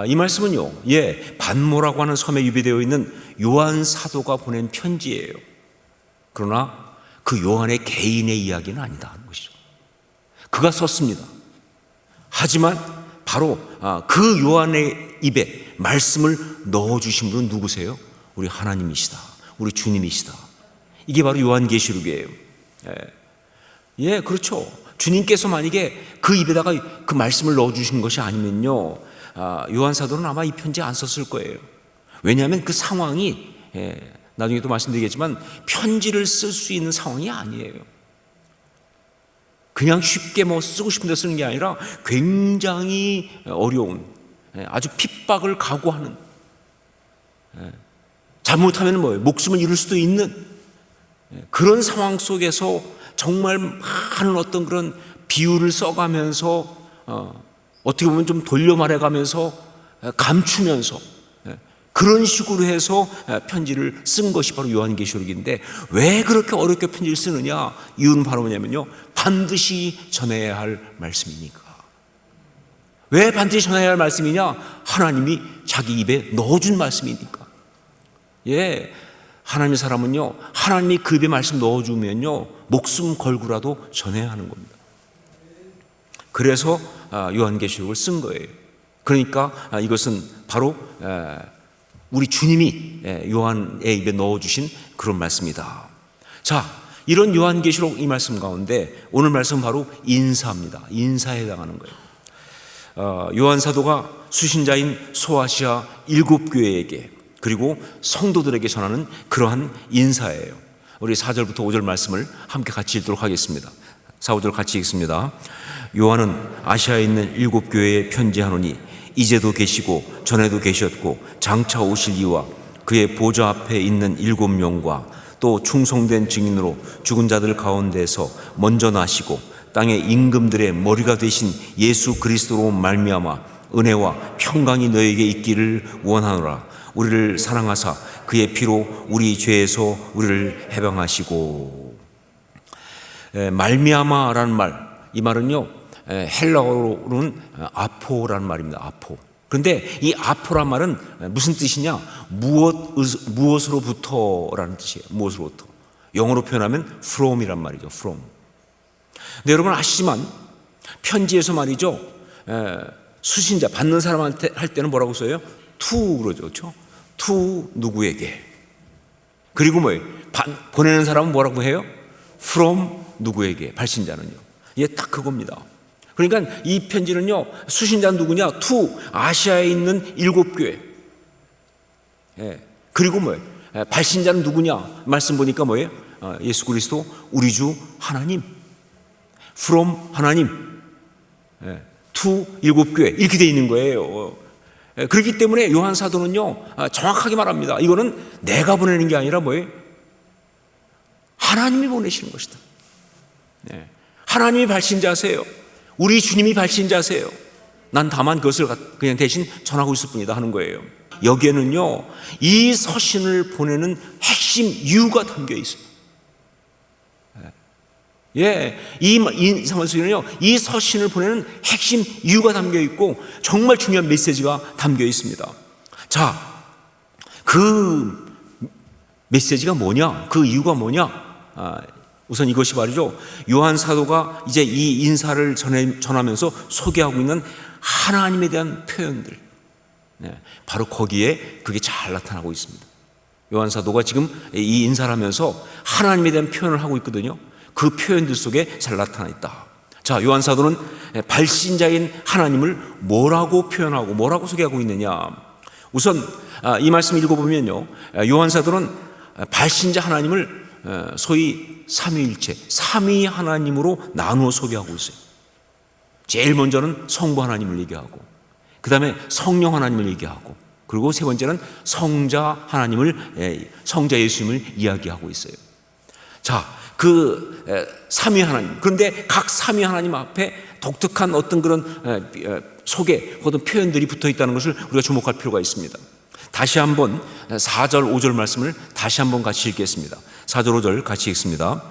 이 말씀은요, 반모라고 하는 섬에 유배되어 있는 요한 사도가 보낸 편지예요. 그러나 그 요한의 개인의 이야기는 아니다 하는 것이죠. 그가 썼습니다. 하지만 바로 그 요한의 입에 말씀을 넣어주신 분은 누구세요? 우리 하나님이시다. 우리 주님이시다. 이게 바로 요한계시록이에요. 그렇죠. 주님께서 만약에 그 입에다가 그 말씀을 넣어주신 것이 아니면요, 요한 사도는 아마 이 편지 안 썼을 거예요. 왜냐하면 그 상황이, 나중에 또 말씀드리겠지만 편지를 쓸 수 있는 상황이 아니에요. 그냥 쉽게 쓰고 싶은 데 쓰는 게 아니라 굉장히 어려운, 아주 핍박을 각오하는, 잘못하면 목숨을 잃을 수도 있는 그런 상황 속에서 정말 많은 어떤 그런 비유를 써가면서 어떻게 보면 좀 돌려 말해가면서 감추면서 그런 식으로 해서 편지를 쓴 것이 바로 요한계시록인데, 왜 그렇게 어렵게 편지를 쓰느냐? 이유는 바로 뭐냐면요, 반드시 전해야 할 말씀이니까. 왜 반드시 전해야 할 말씀이냐? 하나님이 자기 입에 넣어준 말씀이니까. 하나님의 사람은요, 하나님이 그 입에 말씀 넣어주면요, 목숨 걸고라도 전해야 하는 겁니다. 그래서 요한계시록을 쓴 거예요. 그러니까 이것은 바로 우리 주님이 요한의 입에 넣어주신 그런 말씀이다. 자, 이런 요한계시록 이 말씀 가운데 오늘 말씀은 바로 인사입니다. 인사에 해당하는 거예요. 요한 사도가 수신자인 소아시아 7교회에게 그리고 성도들에게 전하는 그러한 인사예요. 우리 4절부터 5절 말씀을 함께 같이 읽도록 하겠습니다. 4, 5절 같이 읽습니다. 요한은 아시아에 있는 7교회에 편지하노니 이제도 계시고 전에도 계셨고 장차 오실 이와 그의 보좌 앞에 있는 7명과 또 충성된 증인으로 죽은 자들 가운데서 먼저 나시고 땅의 임금들의 머리가 되신 예수 그리스도로 말미암아 은혜와 평강이 너에게 있기를 원하노라. 우리를 사랑하사 그의 피로 우리 죄에서 우리를 해방하시고. 말미암아라는 말, 이 말은요 헬라어로는 아포라는 말입니다. 아포. 그런데 이 아포란 말은 무슨 뜻이냐? 무엇으로부터라는 뜻이에요. 무엇으로부터. 영어로 표현하면 from이란 말이죠. from. 근데 여러분 아시지만 편지에서 말이죠, 수신자 받는 사람한테 할 때는 뭐라고 써요? to 그러죠. 그렇죠? to 누구에게. 그리고 보내는 사람은 뭐라고 해요? from 누구에게. 발신자는요. 이게 딱 그겁니다. 그러니까 이 편지는요, 수신자는 누구냐? to 아시아에 있는 7교회. 그리고 발신자는 누구냐? 말씀 보니까 뭐예요? 예수 그리스도 우리 주 하나님. from 하나님. to 7교회. 이렇게 돼 있는 거예요. 그렇기 때문에 요한 사도는요, 정확하게 말합니다. 이거는 내가 보내는 게 아니라 하나님이 보내시는 것이다. 하나님이 발신자세요. 우리 주님이 발신자세요. 난 다만 그것을 그냥 대신 전하고 있을 뿐이다 하는 거예요. 여기에는요, 이 서신을 보내는 핵심 이유가 담겨 있어요. 이 서신은요, 이 서신을 보내는 핵심 이유가 담겨 있고 정말 중요한 메시지가 담겨 있습니다. 자, 그 메시지가 뭐냐? 그 이유가 뭐냐? 우선 이것이 말이죠, 요한 사도가 이제 이 인사를 전하면서 소개하고 있는 하나님에 대한 표현들, 바로 거기에 그게 잘 나타나고 있습니다. 요한 사도가 지금 이 인사를 하면서 하나님에 대한 표현을 하고 있거든요. 그 표현들 속에 잘 나타나 있다. 자, 요한 사도는 발신자인 하나님을 뭐라고 표현하고 뭐라고 소개하고 있느냐? 우선 이 말씀 읽어보면요, 요한 사도는 발신자 하나님을 소위 삼위일체, 삼위 하나님으로 나누어 소개하고 있어요. 제일 먼저는 성부 하나님을 얘기하고, 그 다음에 성령 하나님을 얘기하고, 그리고 세 번째는 성자 하나님을, 성자 예수님을 이야기하고 있어요. 자, 그 삼위 하나님, 그런데 각 삼위 하나님 앞에 독특한 어떤 그런 소개 혹은 표현들이 붙어 있다는 것을 우리가 주목할 필요가 있습니다. 다시 한번 4절 5절 말씀을 다시 한번 같이 읽겠습니다. 4절 5절 같이 읽습니다.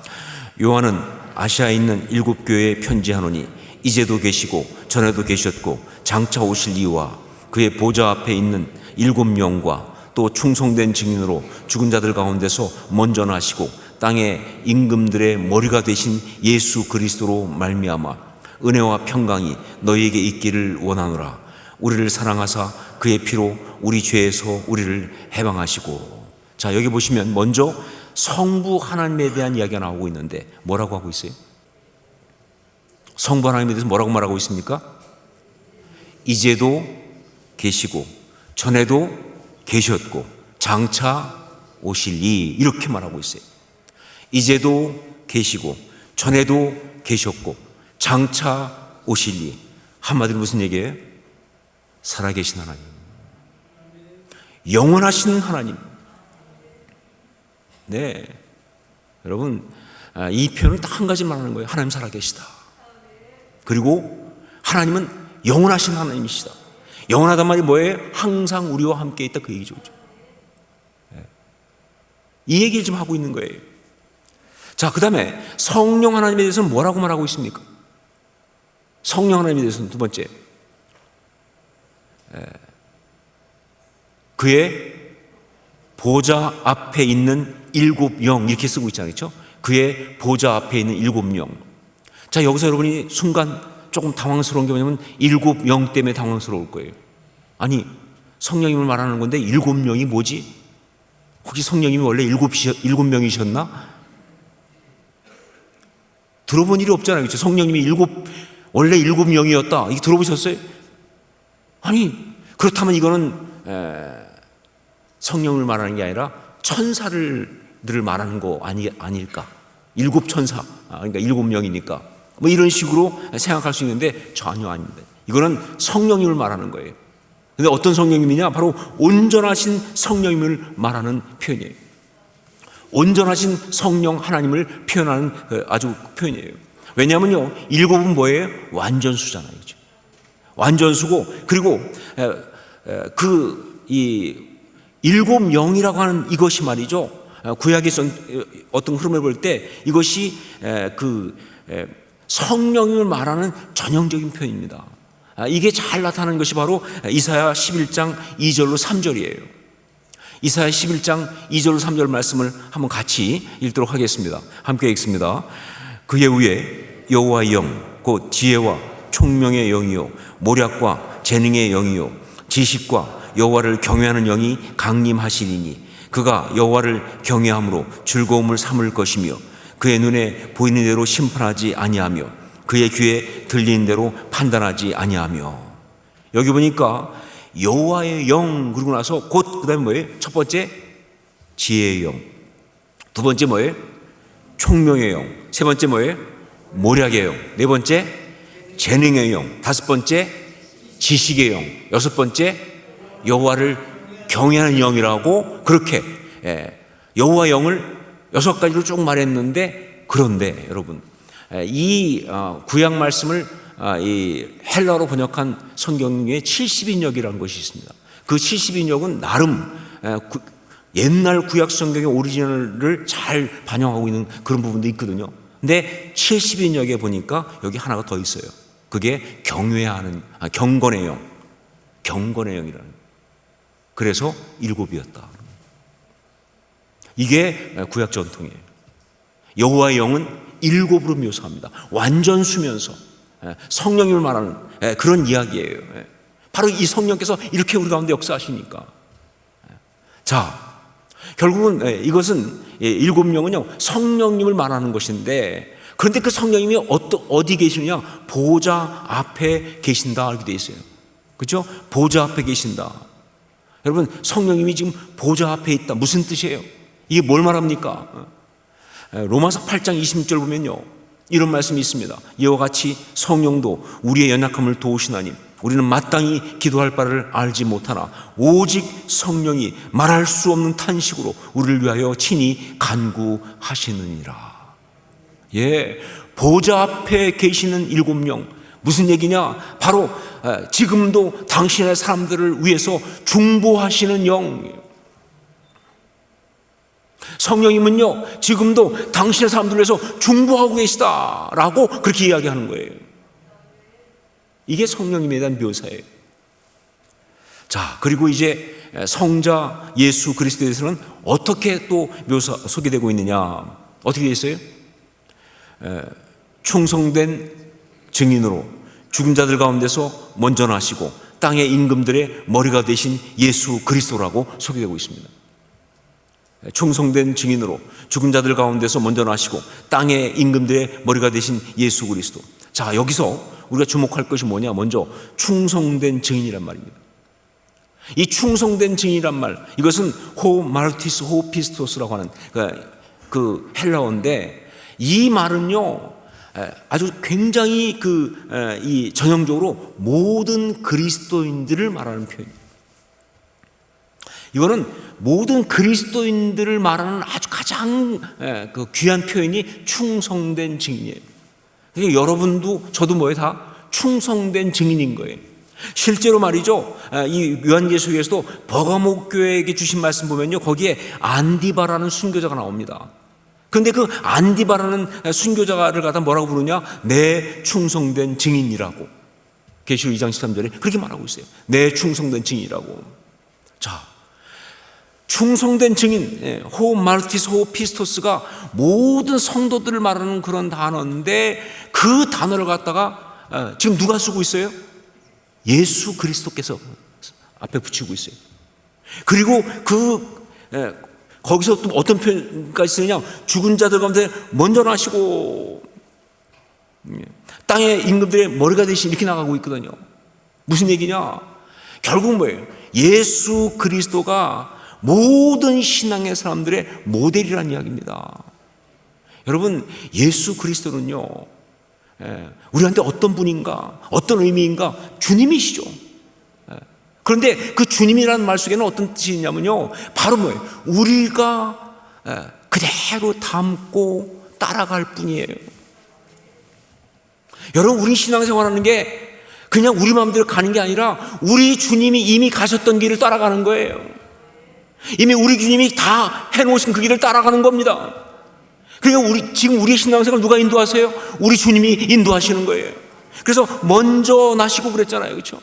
요한은 아시아에 있는 7교회에 편지하노니 이제도 계시고 전에도 계셨고 장차 오실 이와 그의 보좌 앞에 있는 7영과 또 충성된 증인으로 죽은 자들 가운데서 먼저 나시고 땅의 임금들의 머리가 되신 예수 그리스도로 말미암아 은혜와 평강이 너희에게 있기를 원하노라. 우리를 사랑하사 그의 피로 우리 죄에서 우리를 해방하시고. 자, 여기 보시면 먼저 성부 하나님에 대한 이야기가 나오고 있는데 뭐라고 하고 있어요? 성부 하나님에 대해서 뭐라고 말하고 있습니까? 이제도 계시고 전에도 계셨고 장차 오실이, 이렇게 말하고 있어요. 이제도 계시고 전에도 계셨고 장차 오실이. 한마디로 무슨 얘기예요? 살아계신 하나님, 영원하신 하나님. 네, 여러분, 이 표현은 딱 한 가지 말하는 거예요. 하나님 살아계시다. 그리고 하나님은 영원하신 하나님이시다. 영원하단 말이 뭐예요? 항상 우리와 함께 있다, 그 얘기죠. 이 얘기를 좀 하고 있는 거예요. 자, 그 다음에 성령 하나님에 대해서는 뭐라고 말하고 있습니까? 성령 하나님에 대해서는 두 번째, 그의 보좌 앞에 있는 7영, 이렇게 쓰고 있잖아요. 그렇죠? 그의 보좌 앞에 있는 7영. 자, 여기서 여러분이 순간 조금 당황스러운 게 뭐냐면 7영 때문에 당황스러울 거예요. 아니, 성령님을 말하는 건데 7명이 뭐지? 혹시 성령님이 원래 7명이셨나? 들어본 일이 없잖아요. 그렇죠? 성령님이 원래 7명이었다. 이거 들어보셨어요? 아니, 그렇다면 이거는 성령을 말하는 게 아니라 천사들을 말하는 거 아닐까? 7천사, 그러니까 7명이니까 뭐 이런 식으로 생각할 수 있는데 전혀 아닙니다. 이거는 성령님을 말하는 거예요. 근데 어떤 성령님이냐? 바로 온전하신 성령님을 말하는 표현이에요. 온전하신 성령 하나님을 표현하는 아주 표현이에요. 왜냐하면요, 7은 뭐예요? 완전수잖아요. 그렇죠? 완전수고, 그리고 이 7영이라고 하는 이것이 말이죠, 구약의 어떤 흐름을 볼 때 이것이 성령님을 말하는 전형적인 표현입니다. 이게 잘 나타나는 것이 바로 이사야 11장 2절로 3절이에요. 이사야 11장 2절로 3절 말씀을 한번 같이 읽도록 하겠습니다. 함께 읽습니다. 그의 위에 여호와의 영, 곧 지혜와 총명의 영이요 모략과 재능의 영이요 지식과 여호와를 경외하는 영이 강림하시리니 그가 여호와를 경외함으로 즐거움을 삼을 것이며 그의 눈에 보이는 대로 심판하지 아니하며 그의 귀에 들리는 대로 판단하지 아니하며. 여기 보니까 여호와의 영, 그러고 나서 곧 그 다음에 뭐예요? 첫 번째 지혜의 영, 두 번째 뭐예요? 총명의 영, 세 번째 뭐예요? 모략의 영, 네 번째 재능의 영, 다섯 번째 지식의 영, 여섯 번째 여호와를 경외하는 영이라고, 그렇게 여호와 영을 6가지로 쭉 말했는데, 그런데 여러분, 이 구약 말씀을 이 헬라어로 번역한 성경에 70인역이라는 것이 있습니다. 그 70인역은 나름 옛날 구약 성경의 오리지널을 잘 반영하고 있는 그런 부분도 있거든요. 근데 70인역에 보니까 여기 하나가 더 있어요. 그게 경건의 영, 경건의 영이라는. 그래서 7이었다. 이게 구약 전통이에요. 여호와의 영은 7으로 묘사합니다. 완전수면서 성령님을 말하는 그런 이야기예요. 바로 이 성령께서 이렇게 우리 가운데 역사하시니까. 자, 결국은 이것은 7명은요 성령님을 말하는 것인데, 그런데 그 성령님이 어디 계시느냐? 보좌 앞에 계신다 이렇게 되어 있어요. 그렇죠? 보좌 앞에 계신다. 여러분, 성령님이 지금 보좌 앞에 있다, 무슨 뜻이에요? 이게 뭘 말합니까? 로마서 8장 26절 보면요 이런 말씀이 있습니다. 이와 같이 성령도 우리의 연약함을 도우시나니 우리는 마땅히 기도할 바를 알지 못하나 오직 성령이 말할 수 없는 탄식으로 우리를 위하여 친히 간구하시느니라. 보좌 앞에 계시는 7명, 무슨 얘기냐? 바로 지금도 당신의 사람들을 위해서 중보하시는 영. 성령님은요 지금도 당신의 사람들을 위해서 중보하고 계시다라고 그렇게 이야기하는 거예요. 이게 성령님에 대한 묘사예요. 자, 그리고 이제 성자 예수 그리스도에 대해서는 어떻게 또 소개되고 있느냐? 어떻게 되어 있어요? 충성된 증인으로 죽은 자들 가운데서 먼저 나시고 땅의 임금들의 머리가 되신 예수 그리스도라고 소개되고 있습니다. 충성된 증인으로 죽은 자들 가운데서 먼저 나시고 땅의 임금들의 머리가 되신 예수 그리스도. 자, 여기서 우리가 주목할 것이 뭐냐? 먼저 충성된 증인이란 말입니다. 이 충성된 증인이란 말, 이것은 호 마르티스 호 피스토스라고 하는 그 헬라어인데, 이 말은요 아주 굉장히 이 전형적으로 모든 그리스도인들을 말하는 표현입니다. 이거는 모든 그리스도인들을 말하는 아주 가장 귀한 표현이 충성된 증인이에요. 그러니까 여러분도 저도 뭐예요? 다 충성된 증인인 거예요. 실제로 말이죠, 이 요한계시록에서도 버가모 교회에게 주신 말씀 보면요, 거기에 안디바라는 순교자가 나옵니다. 그런데 그 안디바라는 순교자를 갖다 뭐라고 부르냐? 내 충성된 증인이라고. 계시록 2장 13절에 그렇게 말하고 있어요. 내 충성된 증인이라고. 자, 충성된 증인, 호 마르티스 호 피스토스가 모든 성도들을 말하는 그런 단어인데, 그 단어를 갖다가 지금 누가 쓰고 있어요? 예수 그리스도께서 앞에 붙이고 있어요. 그리고 거기서 또 어떤 표현까지 쓰느냐? 죽은 자들 가운데 먼저 나시고 땅의 임금들의 머리가 되신, 이렇게 나가고 있거든요. 무슨 얘기냐? 결국 뭐예요? 예수 그리스도가 모든 신앙의 사람들의 모델이라는 이야기입니다. 여러분, 예수 그리스도는요 우리한테 어떤 분인가, 어떤 의미인가? 주님이시죠. 그런데 그 주님이라는 말 속에는 어떤 뜻이 있냐면요, 바로 뭐예요? 우리가 그대로 닮고 따라갈 뿐이에요. 여러분, 우리 신앙생활하는 게 그냥 우리 마음대로 가는 게 아니라 우리 주님이 이미 가셨던 길을 따라가는 거예요. 이미 우리 주님이 다 해놓으신 그 길을 따라가는 겁니다. 그러니까 지금 우리의 신앙생활 누가 인도하세요? 우리 주님이 인도하시는 거예요. 그래서 먼저 나시고 그랬잖아요. 그렇죠?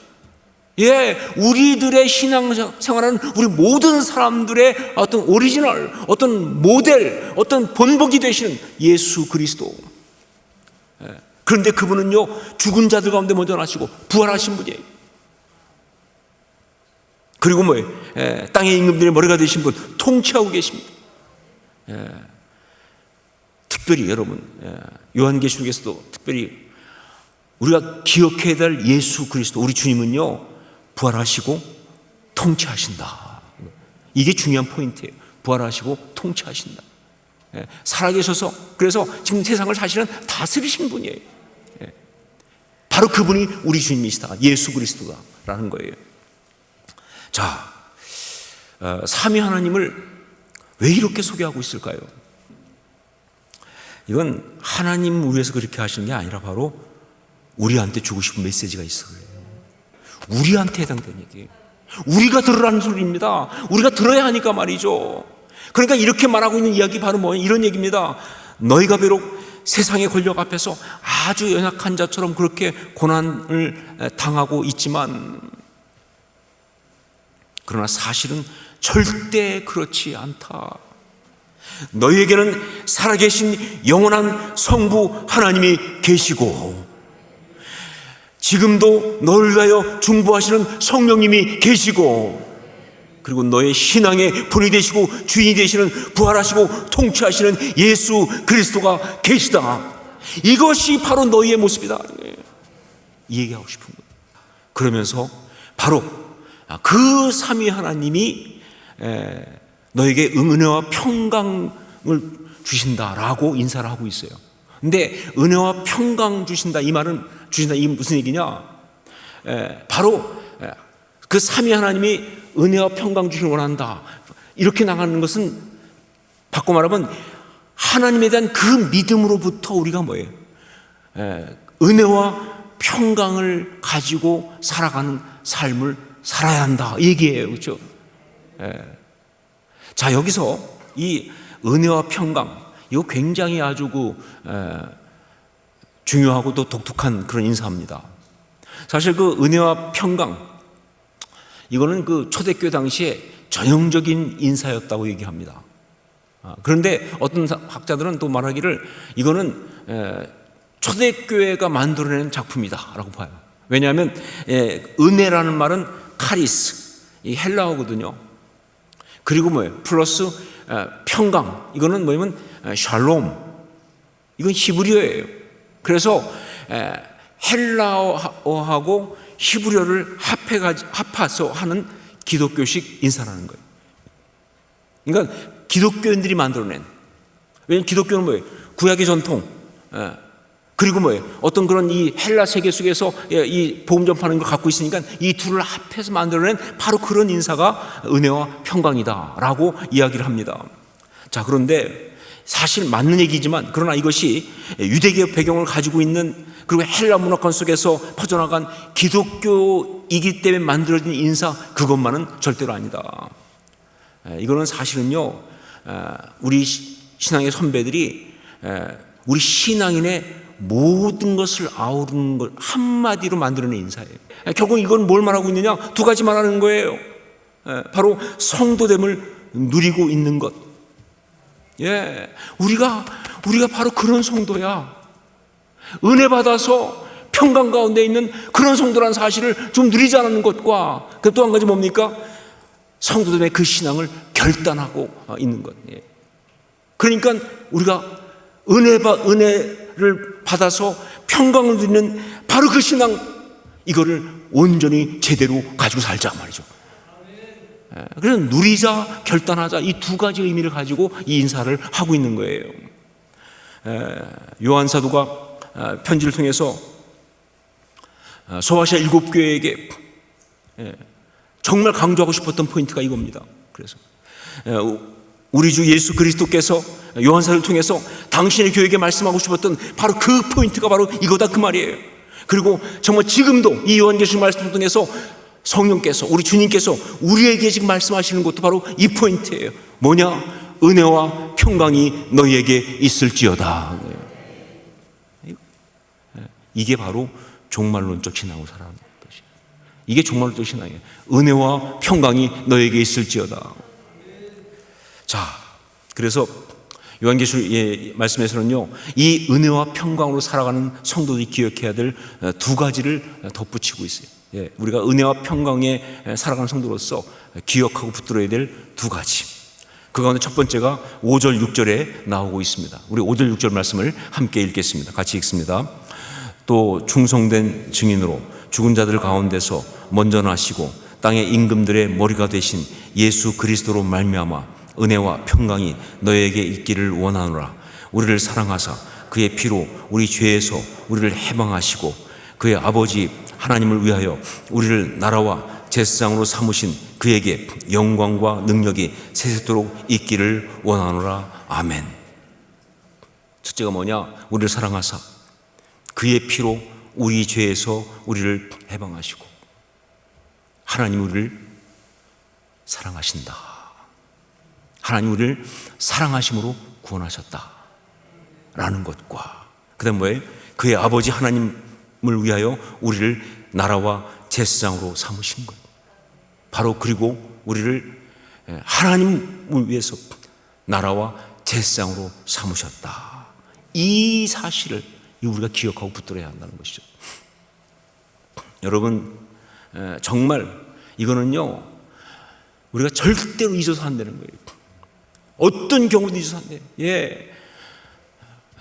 예, 우리들의 신앙생활은 우리 모든 사람들의 어떤 오리지널, 어떤 모델, 어떤 본보기 되시는 예수 그리스도. 그런데 그분은요 죽은 자들 가운데 먼저 나시고 부활하신 분이에요. 그리고 뭐예요? 땅의 임금들의 머리가 되신 분, 통치하고 계십니다. 특별히 여러분, 요한계시록에서도 특별히 우리가 기억해야 될 예수 그리스도, 우리 주님은요 부활하시고 통치하신다. 이게 중요한 포인트예요. 부활하시고 통치하신다. 살아계셔서, 그래서 지금 세상을 사실은 다스리신 분이에요. 바로 그분이 우리 주님이시다, 예수 그리스도다라는 거예요. 자, 삼위 하나님을 왜 이렇게 소개하고 있을까요? 이건 하나님 위해서 그렇게 하시는 게 아니라 바로 우리한테 주고 싶은 메시지가 있어요. 우리한테 해당되는 얘기예요. 우리가 들으라는 소리입니다. 우리가 들어야 하니까 말이죠. 그러니까 이렇게 말하고 있는 이야기 바로 뭐예요? 이런 얘기입니다. 너희가 비록 세상의 권력 앞에서 아주 연약한 자처럼 그렇게 고난을 당하고 있지만, 그러나 사실은 절대 그렇지 않다. 너희에게는 살아계신 영원한 성부 하나님이 계시고, 지금도 너를 위하여 중보하시는 성령님이 계시고, 그리고 너의 신앙의 본이 되시고 주인이 되시는, 부활하시고 통치하시는 예수 그리스도가 계시다. 이것이 바로 너희의 모습이다, 이 얘기하고 싶은 거예요. 그러면서 바로 그 삼위 하나님이 너에게 은혜와 평강을 주신다라고 인사를 하고 있어요. 근데 은혜와 평강 주신다, 이 말은 주신다, 이게 무슨 얘기냐? 바로 그 삼위 하나님이 은혜와 평강 주시길 원한다, 이렇게 나가는 것은 바꿔 말하면 하나님에 대한 그 믿음으로부터 우리가 뭐예요? 은혜와 평강을 가지고 살아가는 삶을 살아야 한다, 이 얘기예요. 그렇죠? 자, 여기서 이 은혜와 평강, 이거 굉장히 아주 중요하고 또 독특한 그런 인사입니다. 사실 그 은혜와 평강, 이거는 그 초대교회 당시에 전형적인 인사였다고 얘기합니다. 그런데 어떤 학자들은 또 말하기를 이거는 초대교회가 만들어낸 작품이다라고 봐요. 왜냐하면 은혜라는 말은 카리스, 이 헬라어거든요. 그리고 뭐예요? 플러스 평강, 이거는 뭐냐면 샬롬, 이건 히브리어예요. 그래서 헬라어하고 히브리어를 합해서 하는 기독교식 인사라는 거예요. 그러니까 기독교인들이 만들어낸, 왜냐하면 기독교는 뭐예요? 구약의 전통, 그리고 뭐예요? 어떤 그런 이 헬라 세계 속에서 이 복음 전파하는 걸 갖고 있으니까 이 둘을 합해서 만들어낸 바로 그런 인사가 은혜와 평강이다라고 이야기를 합니다. 자, 그런데 사실 맞는 얘기지만, 그러나 이것이 유대교 배경을 가지고 있는, 그리고 헬라 문화권 속에서 퍼져나간 기독교이기 때문에 만들어진 인사, 그것만은 절대로 아니다. 이거는 사실은요, 우리 신앙의 선배들이 우리 신앙인의 모든 것을 아우르는 걸 한마디로 만들어낸 인사예요. 결국 이건 뭘 말하고 있느냐? 두 가지 말하는 거예요. 바로 성도됨을 누리고 있는 것. 우리가 바로 그런 성도야. 은혜 받아서 평강 가운데 있는 그런 성도라는 사실을 좀 누리지 않는 것과, 그 또 한 가지 뭡니까? 성도됨의 그 신앙을 결단하고 있는 것. 그러니까 우리가 은혜를 받아서 평강을 누리는 바로 그 신앙, 이거를 온전히 제대로 가지고 살자 말이죠. 그래서 누리자, 결단하자, 이 두 가지 의미를 가지고 이 인사를 하고 있는 거예요. 요한 사도가 편지를 통해서 소아시아 7교회에게 정말 강조하고 싶었던 포인트가 이겁니다. 그래서 우리 주 예수 그리스도께서 요한사도를 통해서 당신의 교회에게 말씀하고 싶었던 바로 그 포인트가 바로 이거다, 그 말이에요. 그리고 정말 지금도 이 요한계시록 말씀을 통해서 성령께서, 우리 주님께서 우리에게 지금 말씀하시는 것도 바로 이 포인트예요. 뭐냐? 은혜와 평강이 너희에게 있을지어다. 이게 바로 종말론적 신앙으로 살아가는 것이에요. 이게 종말론적 신앙이에요. 은혜와 평강이 너희에게 있을지어다. 자, 그래서 요한계시록 말씀에서는요, 이 은혜와 평강으로 살아가는 성도들이 기억해야 될 두 가지를 덧붙이고 있어요. 우리가 은혜와 평강에 살아가는 성도로서 기억하고 붙들어야 될 두 가지. 그 가운데 첫 번째가 5절 6절에 나오고 있습니다. 우리 5절 6절 말씀을 함께 읽겠습니다. 같이 읽습니다. 또 충성된 증인으로 죽은 자들 가운데서 먼저 나시고 땅의 임금들의 머리가 되신 예수 그리스도로 말미암아 은혜와 평강이 너에게 있기를 원하노라. 우리를 사랑하사 그의 피로 우리 죄에서 우리를 해방하시고 그의 아버지 하나님을 위하여 우리를 나라와 제사장으로 삼으신 그에게 영광과 능력이 세세토록 있기를 원하노라. 아멘. 첫째가 뭐냐? 우리를 사랑하사 그의 피로 우리 죄에서 우리를 해방하시고, 하나님 우리를 사랑하신다. 하나님 우리를 사랑하심으로 구원하셨다 라는 것과, 그 다음 뭐예요? 그의 아버지 하나님을 위하여 우리를 나라와 제사장으로 삼으신 것. 바로 그리고 우리를 하나님을 위해서 나라와 제사장으로 삼으셨다. 이 사실을 우리가 기억하고 붙들어야 한다는 것이죠. 여러분, 정말 이거는요, 우리가 절대로 잊어서 안 되는 거예요. 어떤 경우도 잊어서 안 돼요.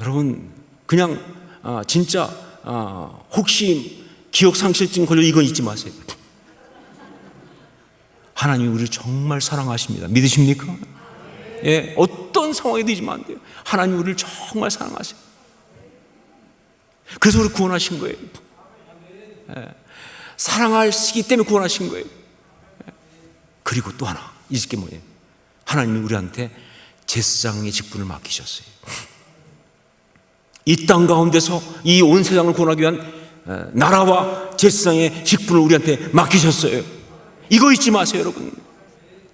여러분, 그냥 진짜 혹시 기억 상실증 걸려 이건 잊지 마세요. 하나님이 우리를 정말 사랑하십니다. 믿으십니까? 어떤 상황에도 잊으면 안 돼요. 하나님이 우리를 정말 사랑하세요. 그래서 우리를 구원하신 거예요. 사랑하시기 때문에 구원하신 거예요. 그리고 또 하나 잊을 게 뭐예요? 하나님이 우리한테 제사장의 직분을 맡기셨어요. 이 땅 가운데서 이 온 세상을 구원하기 위한 나라와 제사장의 직분을 우리한테 맡기셨어요. 이거 잊지 마세요, 여러분.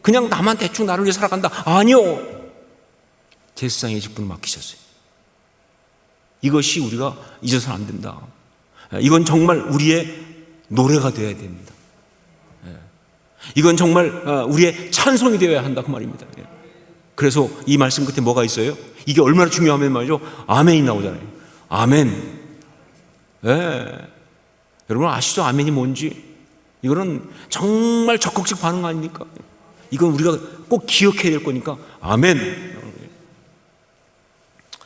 그냥 나만 대충 나를 위해 살아간다. 아니요. 제사장의 직분을 맡기셨어요. 이것이 우리가 잊어서는 안 된다. 이건 정말 우리의 노래가 되어야 됩니다. 이건 정말 우리의 찬송이 되어야 한다 그 말입니다. 그래서 이 말씀 끝에 뭐가 있어요? 이게 얼마나 중요하면 말이죠. 아멘이 나오잖아요. 아멘. 여러분 아시죠? 아멘이 뭔지? 이거는 정말 적극적 반응 아닙니까? 이건 우리가 꼭 기억해야 될 거니까 아멘.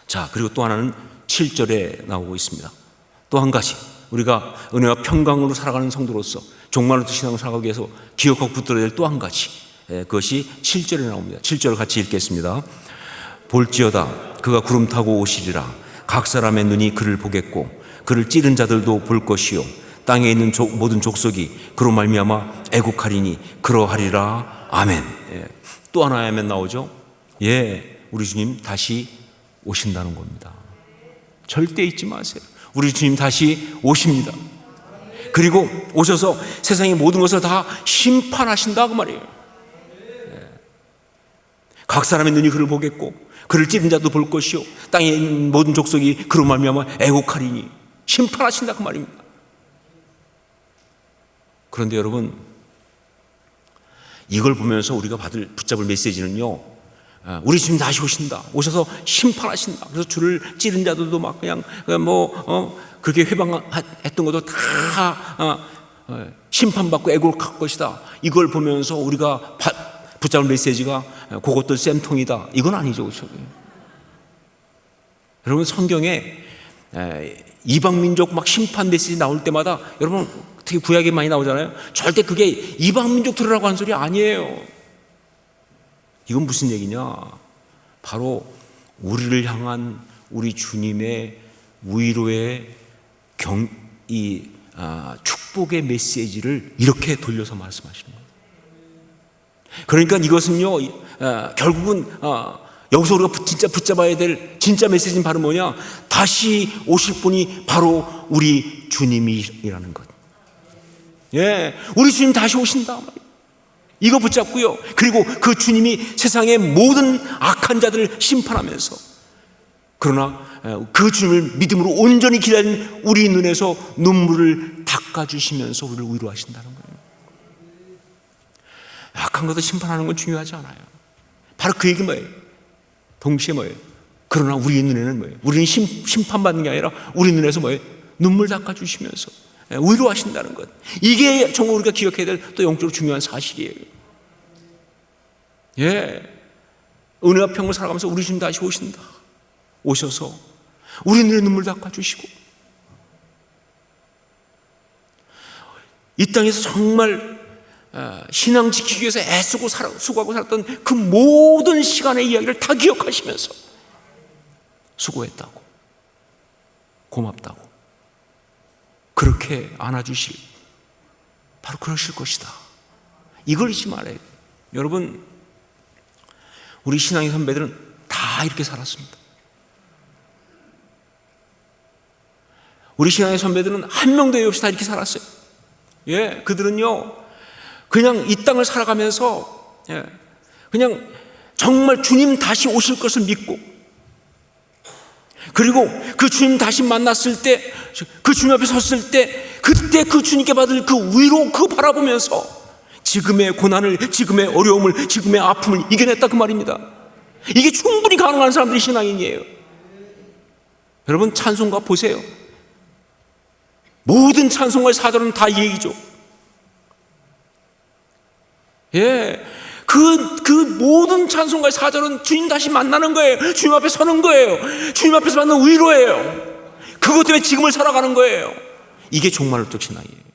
자, 그리고 또 하나는 7절에 나오고 있습니다. 또 한 가지 우리가 은혜와 평강으로 살아가는 성도로서 종말로 신앙을 살아가기 위해서 기억하고 붙들어야 될 또 한 가지, 그것이 7절에 나옵니다. 7절을 같이 읽겠습니다. 볼지어다 그가 구름 타고 오시리라. 각 사람의 눈이 그를 보겠고 그를 찌른 자들도 볼 것이요 땅에 있는 모든 족속이 그로 말미암아 애국하리니 그러하리라. 아멘. 또 하나의 아멘 나오죠. 우리 주님 다시 오신다는 겁니다. 절대 잊지 마세요. 우리 주님 다시 오십니다. 그리고 오셔서 세상의 모든 것을 다 심판하신다 그 말이에요. 각 사람의 눈이 그를 보겠고 그를 찌른 자도 볼 것이요 땅에 있는 모든 족속이 그로 말미암아 애곡하리니 심판하신다 그 말입니다. 그런데 여러분, 이걸 보면서 우리가 붙잡을 메시지는요, 우리 주님 다시 오신다, 오셔서 심판하신다. 그래서 주를 찌른 자들도 막 그냥 그렇게 회방했던 것도 다 심판받고 애곡할 것이다. 이걸 보면서 우리가 붙잡을 메시지가 그것도 쌤통이다, 이건 아니죠. 그렇죠? 여러분, 성경에 이방 민족 막 심판 메시지 나올 때마다 여러분 특히 구약에 많이 나오잖아요. 절대 그게 이방 민족 들으라고 하는 소리 아니에요. 이건 무슨 얘기냐? 바로 우리를 향한 우리 주님의 위로의 축복의 메시지를 이렇게 돌려서 말씀하시는 거예요. 그러니까 이것은요, 결국은 여기서 우리가 진짜 붙잡아야 될 진짜 메시지는 바로 뭐냐? 다시 오실 분이 바로 우리 주님이라는 것. 우리 주님 다시 오신다. 이거 붙잡고요. 그리고 그 주님이 세상의 모든 악한 자들을 심판하면서, 그러나 그 주님을 믿음으로 온전히 기다리는 우리 눈에서 눈물을 닦아주시면서 우리를 위로하신다는 거예요. 악한 것을 심판하는 건 중요하지 않아요. 바로 그 얘기 뭐예요? 동시에 뭐예요? 그러나 우리 눈에는 뭐예요? 우리는 심판받는 게 아니라 우리 눈에서 뭐예요? 눈물 닦아주시면서 위로하신다는 것. 이게 정말 우리가 기억해야 될 또 영적으로 중요한 사실이에요. 은혜와 평을 살아가면서 우리 주님 다시 오신다. 오셔서 우리 눈에 눈물 닦아주시고, 이 땅에서 정말 신앙 지키기 위해서 애쓰고 수고하고 살았던 그 모든 시간의 이야기를 다 기억하시면서 수고했다고, 고맙다고 그렇게 안아주실, 바로 그러실 것이다. 이걸 잊지 말아요. 여러분, 우리 신앙의 선배들은 다 이렇게 살았습니다. 우리 신앙의 선배들은 한 명도 없이 다 이렇게 살았어요. 그들은요, 그냥 이 땅을 살아가면서 그냥 정말 주님 다시 오실 것을 믿고, 그리고 그 주님 다시 만났을 때, 그 주님 앞에 섰을 때, 그때 그 주님께 받을 그 위로, 그 바라보면서 지금의 고난을, 지금의 어려움을, 지금의 아픔을 이겨냈다 그 말입니다. 이게 충분히 가능한 사람들이 신앙인이에요. 여러분, 찬송가 보세요. 모든 찬송가의 사절은 다 이 얘기죠. 그 모든 찬송가의 사절은 주님 다시 만나는 거예요. 주님 앞에 서는 거예요. 주님 앞에서 받는 위로예요. 그것 때문에 지금을 살아가는 거예요. 이게 종말론적 신앙이에요.